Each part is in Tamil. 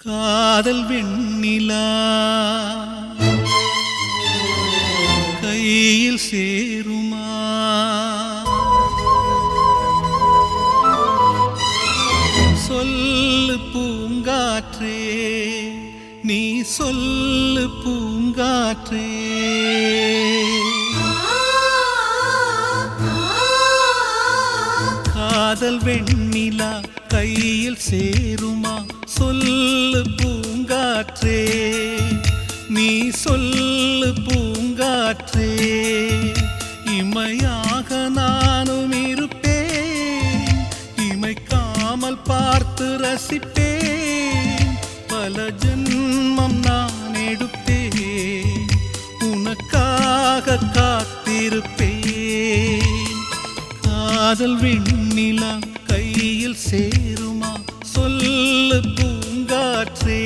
காதல் வெண்ணிலா கையில் சேருமா? சொல்லு பூங்காற்றே, நீ சொல்லு பூங்காற்றே. காதல் வெண்ணிலா கையில் சேருமா? சொல்லு பூங்காற்றே, நீ சொல்லு பூங்காற்றே. இமையாக நானும் இருப்பேன், இமைக்காமல் பார்த்து ரசிப்பேன். பல ஜென்மம் நான் எடுப்பேன், உனக்காக காத்திருப்பேன். காதல் வெண்ணிலா கையில் சேருமா? சொல்லு பூங்காற்றே,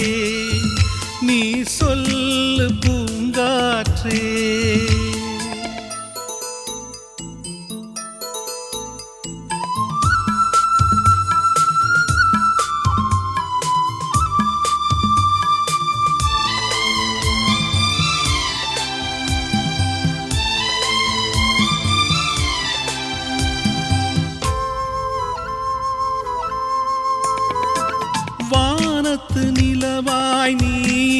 நீ சொல்லு பூங்காற்றே. வானத்து நிலவாய் நீ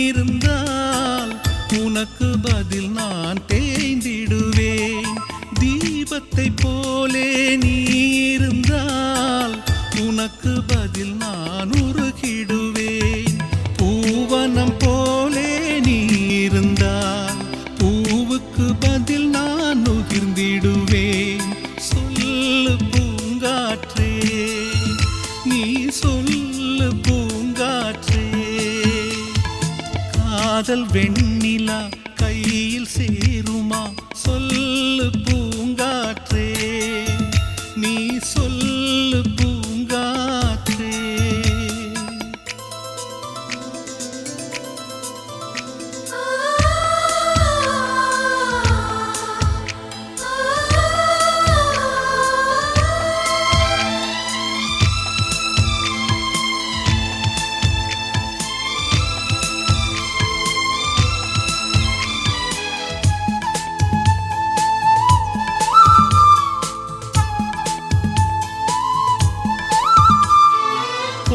இருந்தால் உனக்கு பதில் நான் தேய்ந்திடுவேன். தீபத்தை போலே நீ இருந்தால் உனக்கு பதில் நான் உருகிடுவேன். பூவனம் போலே நீ இருந்தால் பூவுக்கு பதில் நான் நுகிர்ந்திடுவேன். சொல்லு பூங்காற்றே, நீ சொல்லு பூங்காற்றே. காதல் வெண்ணிலா கையில் சேருமா? சொல்லு பூங்காற்றே, நீ சொல்லு பூங்காற்றே.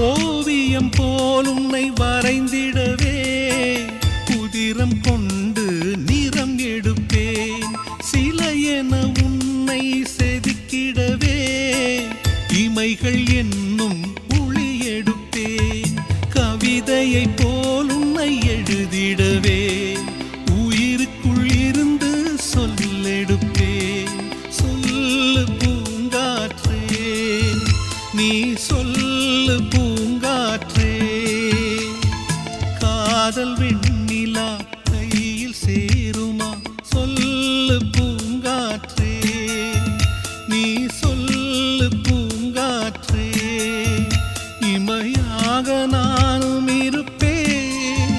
ஓவியம் போல் உன்னை வரைந்திடவே புதிரம் கொண்டு நிறம் எடுப்பேன். சிலையென உன்னை செதுக்கிடவே இமைகள் என்னும் ஒளி எடுப்பேன். கவிதையை போல் உன்னை எழுதிடவே உயிருக்குள் இருந்து சொல்லெடுப்பேன். சொல்லு பூங்காற்றே, நீ சொல்லு பூங்காற்றே. காதல் வெண்ணிலா கையில் சேருமா? சொல்லு பூங்காற்றே, நீ சொல்லு பூங்காற்றே. இமையாக நானும் இருப்பேன்,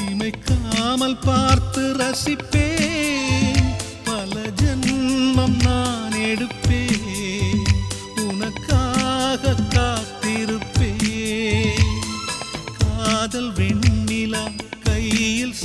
இமைக்காமல் பார்த்து ரசிப்பேன். பல ஜென்மம் நான் எடுப்பேன், உனக்காக காத்திருப்பேன். காதல் வெண்ணிலா கையில்